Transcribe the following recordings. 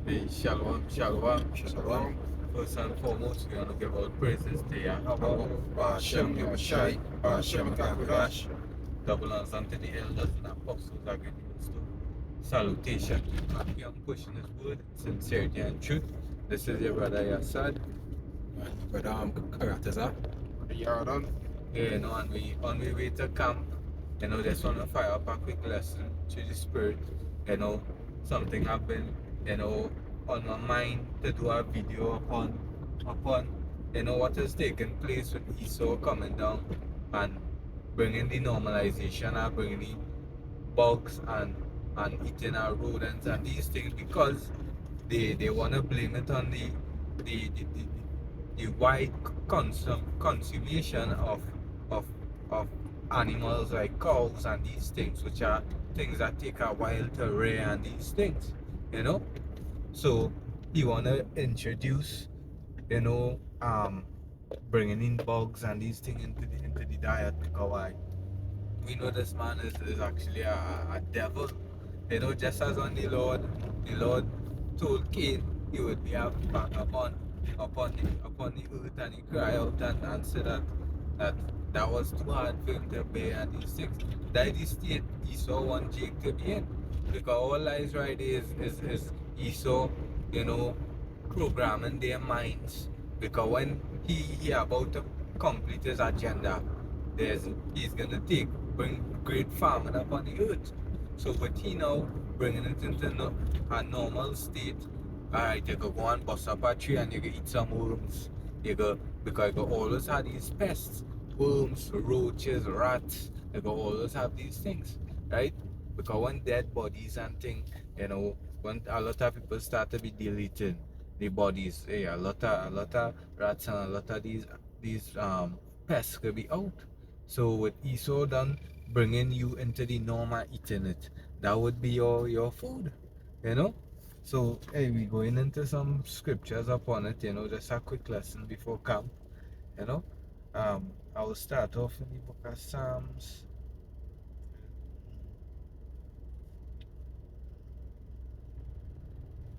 Hey, shalom, shalom. Shalom. First and foremost, we want to give all praises to Yahweh, Hashem Yahshai, Hashem Yahudash. double honors unto the elders and apostles that give us to salutation. And we are pushing His word, sincerity and truth. This is your brother Yassad. But Karateza. Yardan. Yeah, on we way to camp, just want to fire up a quick lesson to the spirit. Something happened, on my mind to do a video upon what is taking place with Esau coming down and bringing the normalization and bringing the bugs and eating our rodents and these things because they want to blame it on the, the, the, the wide consummation of of animals like cows and these things, which are things that take a while to rear and these things, you know. So you wanna introduce, you know, um, bringing in bugs and these things into the diet because why? We know this man is actually a devil. Just as on the Lord told Cain he would be back upon the earth and he cried out and said that that was too hard for him to bear and these things. That is the state Esau want Jake to be in. Because all lies right is Esau, you know, programming their minds. Because when he about to complete his agenda, he's gonna bring great famine upon the earth. So with he now bringing it into a normal state, alright, you could go and bust up a tree and you can eat some worms. Because you could always have these pests, worms, roaches, rats. You could always have these things, right? Because when dead bodies and things, when a lot of people start to be deleting the bodies, a lot of rats and a lot of these pests could be out. So with Esau done bringing you into the norm and eating it, that would be your food, you know. So hey, we going into some scriptures upon it, just a quick lesson before camp, you know. I will start off in the book of Psalms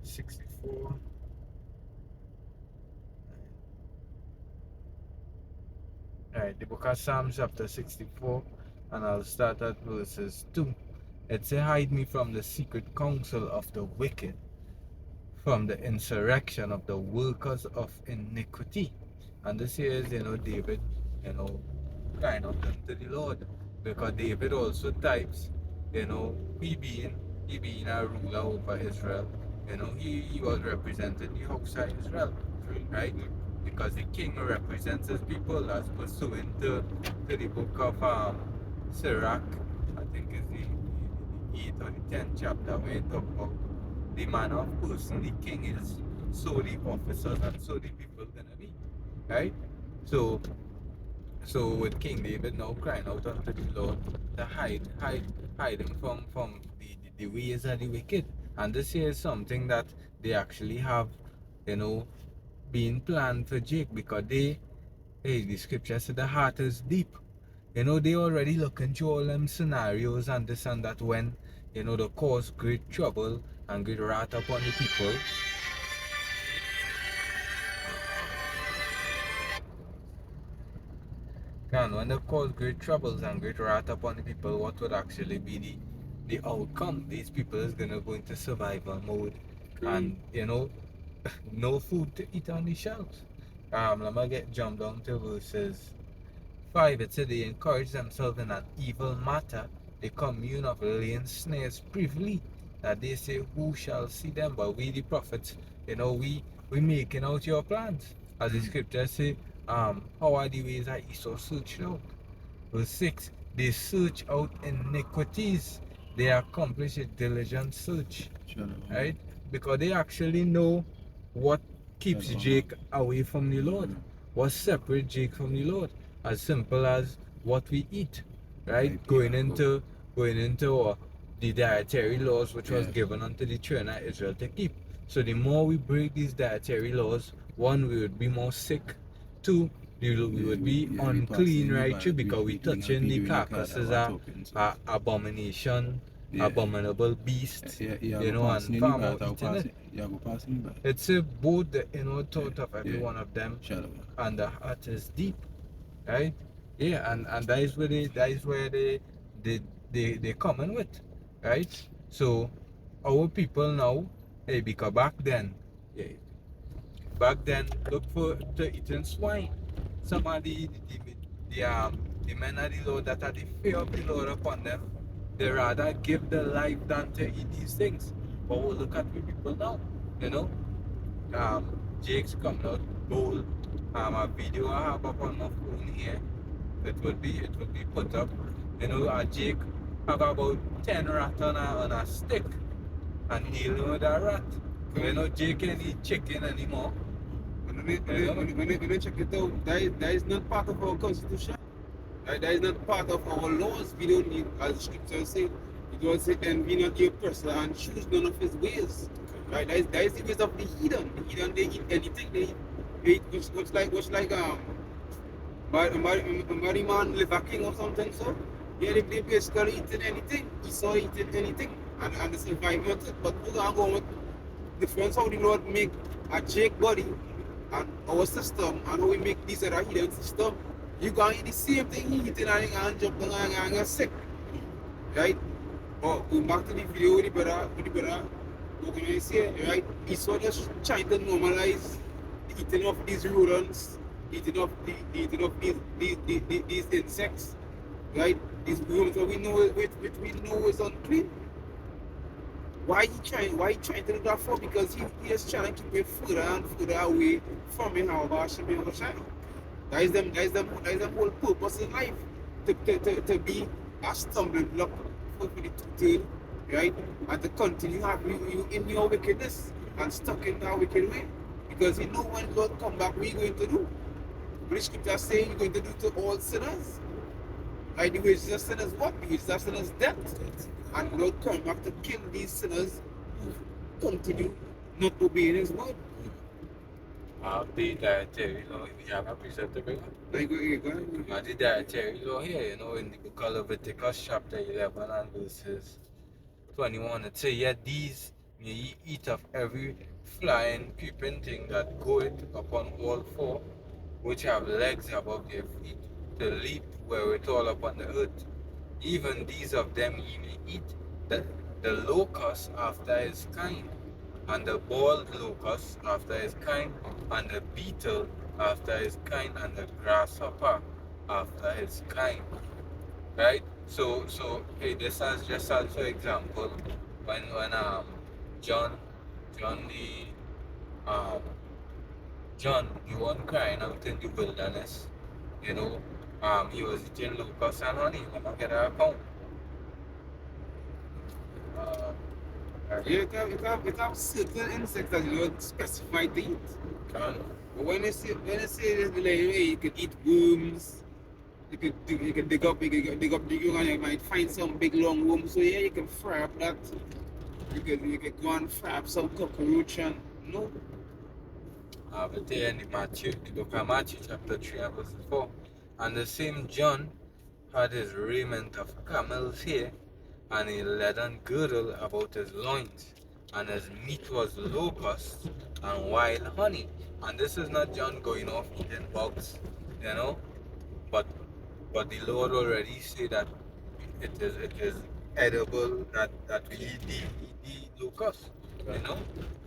64. Alright, the book of Psalms chapter 64, and I'll start at verses 2. It says, hide me from the secret counsel of the wicked, from the insurrection of the workers of iniquity. And this here is, David, crying out unto the Lord. Because David also types, he being a ruler over Israel, he was representing the house of Israel, right? Because the king represents his people as pursuant to the book of Sirach, I think is the 8th or the 10th chapter, where it talks about the manner of person the king is, so the officers and so the people gonna be, right? So with King David now crying out unto the Lord to hide him from the ways of the wicked. And this here is something that they actually have, you know, being planned for Jake because the scripture said the heart is deep. They already look into all them scenarios and this and that when, they cause great trouble and great wrath upon the people. And when they cause great troubles and great wrath upon the people, what would actually be the outcome? These people is gonna go into survival mode and no food to eat on the shelves. Let me get jump down to verses 5. It said they encourage themselves in an evil matter. They commune of laying snares privily, that they say, who shall see them? But we the prophets, we making out your plans. As the scriptures say, how are the ways that Esau searched out? Verse 6, they search out iniquities. They accomplish a diligent search. Right? Because they actually know what keeps Jake away from the Lord. What separates Jake from the Lord. As simple as what we eat. Right? Going into the dietary laws which was given unto the children of Israel to keep. So the more we break these dietary laws, one, we would be more sick. Two, we would be unclean, right? Too, because we touching the carcasses are abomination, abominable beast, Yeah, you go know, passing and in the farmer bad, I'll eating pass it. it. Yeah, go passing in the bad. It's a both the inner Yeah, thought of every yeah. one of them, Shallow. and the heart is deep, right? Yeah, and that is where they they come in with, right? So our people now, hey, because yeah, back then look for to eating swine. Some of the men of the Lord that had the fear of the Lord upon them, they rather give their life than to eat these things. But we look at the people now, you know. Jake's coming out bold. A video I have up on my phone here. It would be put up. You know, Jake have about 10 rat on a stick and dealing with a rat. You know, Jake can't eat chicken anymore. When they check it out, that is not part of our constitution. That is not part of our laws. We don't need, as the scripture says, it was said, then be not your person and choose none of his ways. Right? That is the ways of the heathen. The heathen, they eat anything. They eat which like Mariman liver king or something. So yeah, they basically eating anything. Esau eating anything, and they survive with it. But we're gonna go with the friends how the Lord make a Jake body and our system and how we make this other hidden system. You can eat the same thing he eating and jump down and get sick. Right? But going back to the video with the brother, what can I say? Right? Esau just trying to normalize the eating of these rodents, eating of these insects, right? These worms that we know which we know is unclean. Why he trying to do that for? Because he is trying to keep it further and further away from him how about Hashem Shai. That is them whole purpose in life. To be a stumbling block for the two, right? And to continue having you in your wickedness and stuck in that wicked way. Because you know when God come back, what are you going to do? But the scripture saying you're going to do to all sinners. Right? The wages of sinners what? The wages of sinners death. And Lord come back to kill these sinners who continue not obeying his word. The dietary law, we have a precept to bring up. Like, go ahead. The dietary law here, you know, in the book of Leviticus chapter 11 and verses 21, it says, yet these may ye eat of every flying, creeping thing that goeth upon all four, which have legs above their feet, to leap wherewithal upon the earth. Even these of them ye may eat, the locust after his kind, and the bald locust after his kind, and the beetle after his kind, and the grasshopper after his kind. Right? So hey, this as just as for example, when John John um John the one crying out in the wilderness, you know, he was eating locusts and honey. Let me get a account. Uh, Yeah, it have certain insects that you don't specify to eat. John, But when they say this, like, hey, you can eat worms, you can dig up the ground and you might find some big long worm. So yeah, you can fry up that. You can go and fry up some cockroach and no. but there in the book of Matthew chapter 3 and verse 4, and the same John had his raiment of camel's hair, and a leathern girdle about his loins, and his meat was locusts and wild honey. And this is not John going off eating bugs, you know, but the Lord already said that it is edible that we eat the locust. You know,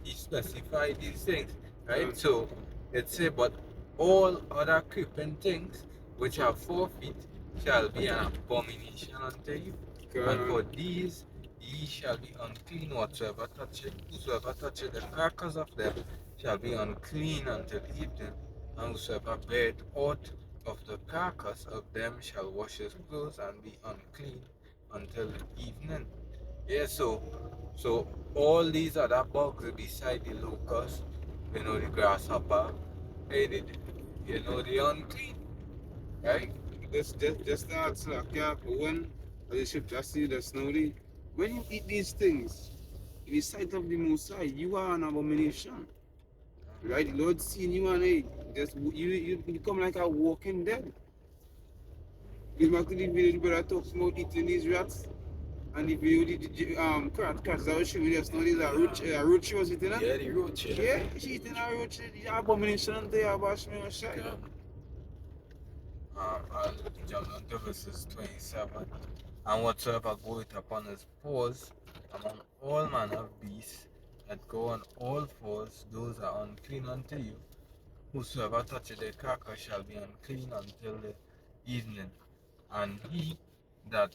He specified these things, right? So it say, but all other creeping things which have 4 feet shall be an abomination unto you. And for these ye shall be unclean whatsoever touch it. Whosoever toucheth the carcass of them shall be unclean until evening. And whosoever beareth aught of the carcass of them shall wash his clothes and be unclean until evening. Yeah, so all these other bugs beside the locust, you know, the grasshopper, you know, the unclean, right? Just that, so, yeah, but when the ship just see the snowy, when you eat these things, in the sight of the Most High, you are an abomination. Right? The Lord seeing you and hey, just you become like a walking dead. Going back to the video, the brother talks about eating these rats And if you cats that was showing us stories that roach she was eating. Yeah, the roach. Yeah, she eating a roach. The abomination and they about me on side. And John unto verses 27. And whatsoever goeth upon his paws among all manner of beasts that go on all fours, those are unclean unto you. Whosoever toucheth a carcass shall be unclean until the evening. And he that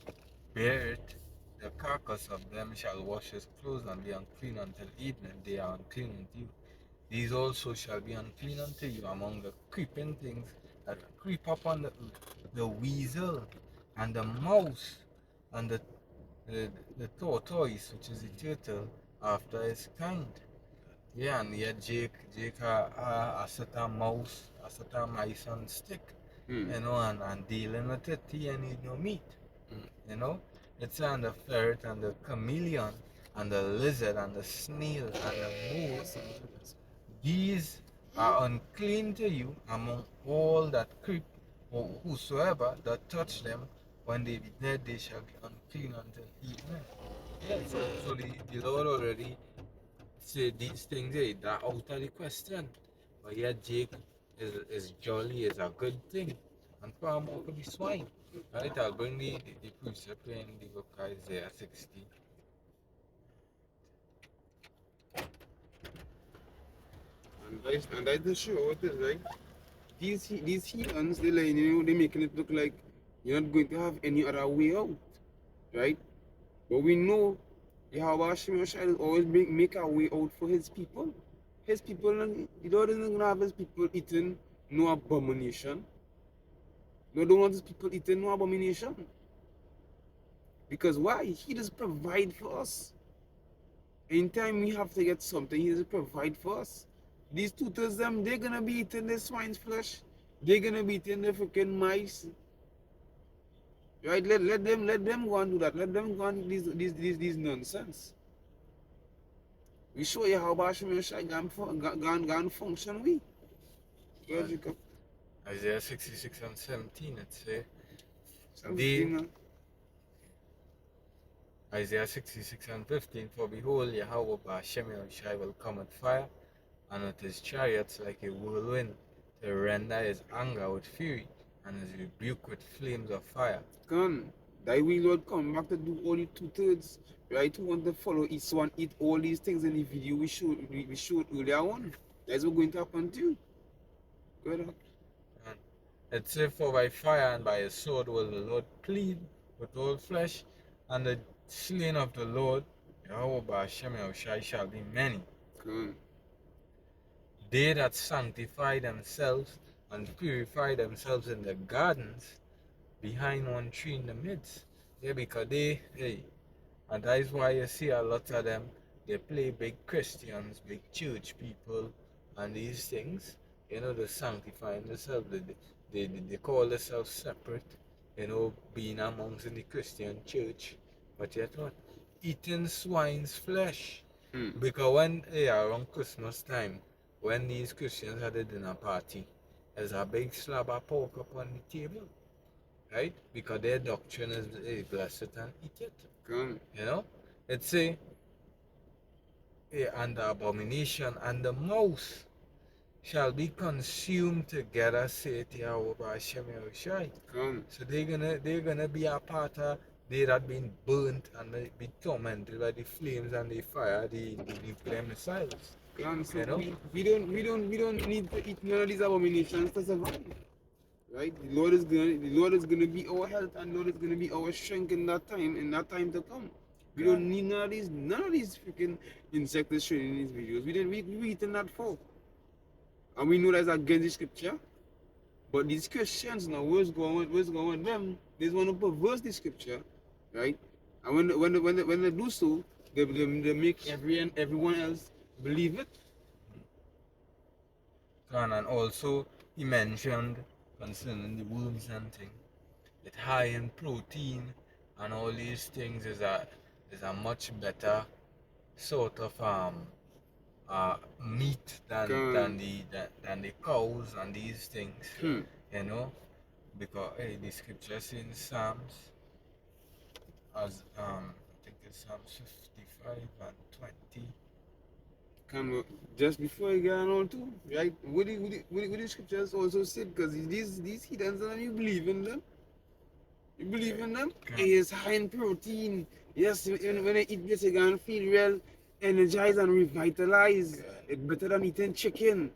beareth the carcass of them shall wash his clothes and be unclean until evening. They are unclean unto you. These also shall be unclean unto you among the creeping things that creep upon the earth, the weasel and the mouse and the tortoise, which is a turtle after its kind. Yeah, and yet Jake a set a mouse, a set a mice on stick, and dealing with it, he ain't need no meat, you know. It's on the ferret and the chameleon and the lizard and the snail and the mouse. These are unclean to you among all that creep, or whosoever that touch them, when they be dead, they shall be unclean until evening. Yeah, so the Lord already said these things that out of the question. But yet Jake is jolly, is a good thing. And far more could be swine. Right, I'll bring the precept in the book Isaiah 60. And that's the show what is right. These heathens, they like they making it look like you're not going to have any other way out, right? But we know Yahweh Hashem Yashai will always make a way out for his people. His people, the Lord isn't gonna have his people eating no abomination. Lord don't want his people eating no abomination. Because why? He does provide for us. Anytime we have to get something, he does provide for us. These tutors, they're gonna be eating the swine's flesh. They're gonna be eating the freaking mice. Right? Let them go and do that. Let them go and do these nonsense. We show you how Basham Yashai gone function we. Well, Isaiah 66 and 17, it say, Isaiah 66 and 15, for behold, Yahweh Ba'ashem Yahushai will come with fire, and with his chariots like a whirlwind, to render his anger with fury, and his rebuke with flames of fire. Come, thy will Lord come back to do only 2/3, right? Who want to follow each one, eat all these things in the video we showed earlier on. That's what's going to happen to you. Go ahead. And it say, for by fire and by a sword will the Lord plead with all flesh, and the slain of the Lord, Yahweh Ba'ashem Yahushai, shall be many. Come. They that sanctify themselves and purify themselves in the gardens behind one tree in the midst. Yeah, because and that is why you see a lot of them, they play big Christians, big church people, and these things, they're sanctifying themselves. They call themselves separate, being amongst in the Christian church. But yet what? Eating swine's flesh. Because when around Christmas time, when these Christians had a dinner party, there's a big slab of pork up on the table, right? Because their doctrine is bless it and eat it. Come. It's a and the abomination and the mouse shall be consumed together, saith Yahweh Hashem Yahushai. Come. So they're gonna be a part of they that been burnt and be tormented by the flames and the fire, the nuclear missiles. Come. So we don't need to eat none of these abominations to survive. Right? The Lord is gonna be our health, and the Lord is gonna be our strength in that time to come. We don't need none of these freaking insects showing in these videos. We eating that for. And we know that's against the scripture. But these Christians now, what's going on with them? They want to perverse the scripture, right? And when they do so, they make everyone else believe it. And also he mentioned concerning the worms and thing, it high in protein and all these things is a much better sort of meat than the cows and these things. Because the scripture says in Psalms, as Psalms 55 and 20. Come on, just before you get on all too, right? What the scriptures also said, because these heathens and you believe in them. You believe in them? Can. It's high in protein. Yes, when I eat this, you're gonna feel real energized and revitalized. It's better than eating chicken.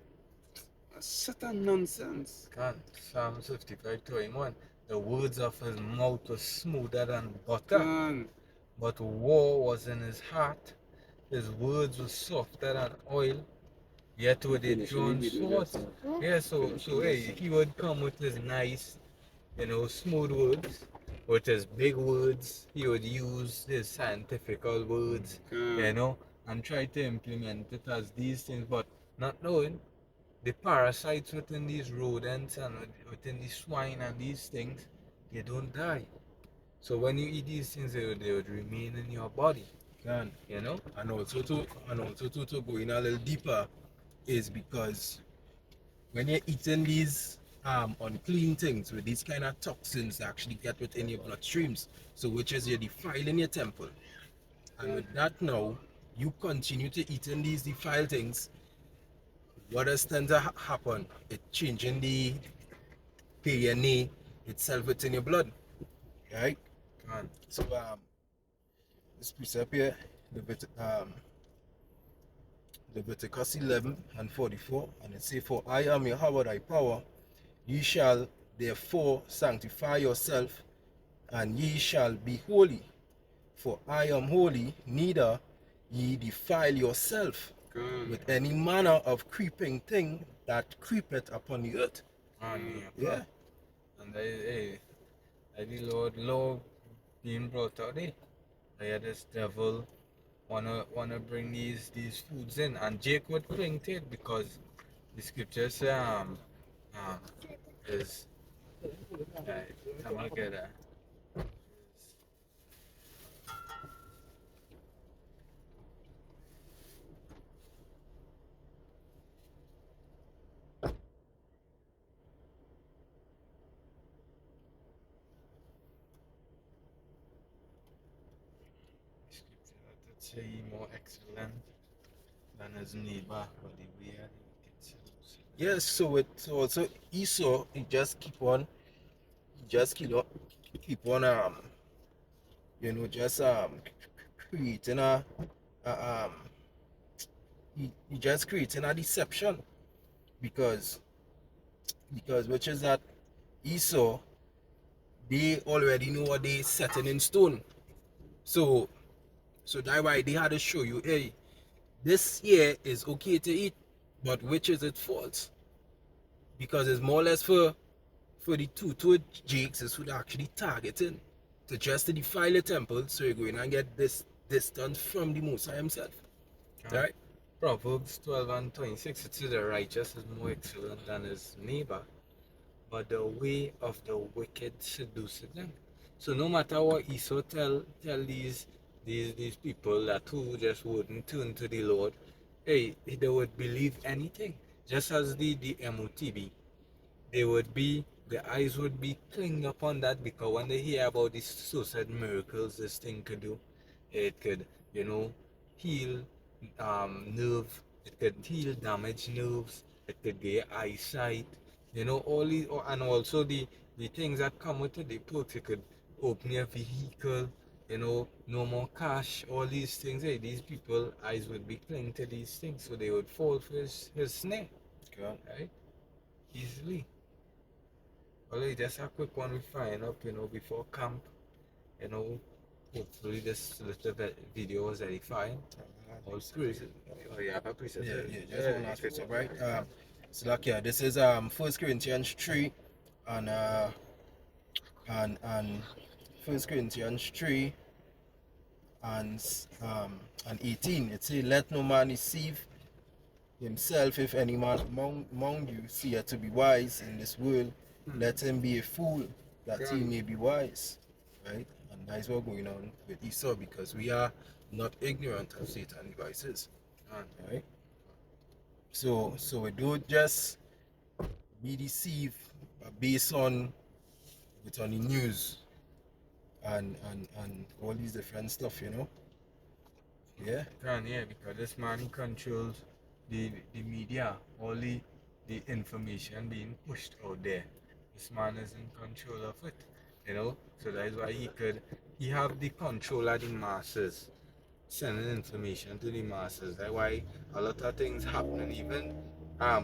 That's such a nonsense. Can. Psalms 55:21. The words of his mouth were smoother than butter, Can. but war was in his heart. His words were softer than oil, yet were they drawn swords. Yeah, so hey, he would come with his nice, smooth words, with his big words. He would use his scientific words, and try to implement it as these things, but not knowing the parasites within these rodents and within the swine and these things, they don't die. So when you eat these things, they would remain in your body. Can. And also to go in a little deeper is because when you're eating these unclean things with these kind of toxins that actually get within your bloodstreams, so which is you're defiling your temple. And with that now, you continue to eat in these defiled things, what does tend to happen? It changing the DNA itself within your blood. Right? Can. So this precept here, Leviticus 11 and 44, and it says, "For I am Yahweh thy power, ye shall therefore sanctify yourself, and ye shall be holy. For I am holy, neither ye defile yourself with any manner of creeping thing that creepeth upon the earth." Yeah. And the Lord law being brought out there. This devil wanna bring these foods in, and Jake would cling to it because the scriptures say is I'm gonna get that. Scripture that say he more excellent than his neighbor, but the way he gets it. Yes, so it also Esau, keep on just creating a he just creating a deception because which is that Esau, they already know what they setting in stone. So that's why they had to show you, hey, this here is okay to eat, but which is it false? Because it's more or less for the two jakes is who actually targeting to just to defile the temple, so you're going and get this distance from the Most High himself. Right? Proverbs 12 and 26, it says the righteous is more excellent than his neighbor, but the way of the wicked seduceth them. So no matter what Esau tell these people that who just wouldn't turn to the Lord, hey, they would believe anything. Just as the MOTB, the eyes would be clinging upon that, because when they hear about these so-said miracles this thing could do, it could, heal nerve, it could heal damaged nerves, it could get eyesight, all these, and also the things that come with it, the perks, it could open your vehicle, no more cash, all these things. Hey, these people eyes would be clinging to these things, so they would fall for his snare, right? Easily. Well, just a quick one we find up, before camp, hopefully this little video was edifying. All praise. Oh yeah, I appreciate it. Yeah, just one last question, right? So like yeah, this is 1 Corinthians 3 and and 1 Corinthians 3 and 18. It says, "Let no man deceive himself. If any man among you seeth to be wise in this world, let him be a fool, that he may be wise." Right? And that's what's going on with Esau, because we are not ignorant of Satan's devices. Right? So we don't just be deceived based on the news and all these different stuff, Yeah. Can, yeah, because this man he controls the media, all the information being pushed out there. This man is in control of it, you know. So that is why he have the control of the masses, sending information to the masses. That's why a lot of things happening, even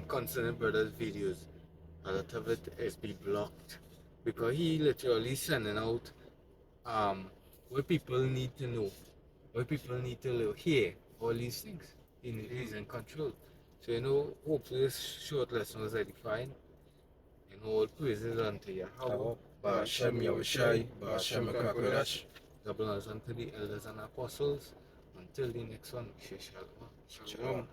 concerning brothers' videos. A lot of it is be blocked because he literally sending out what people need to know, what people need to hear, all these things. He's in control. So hopefully this short lesson was edifying. All praises unto Yahweh. Ba'ashem Yahushai, Ba'ashem Kakwadash. God bless unto the elders and apostles. Until the next one, Shalom. Shalom.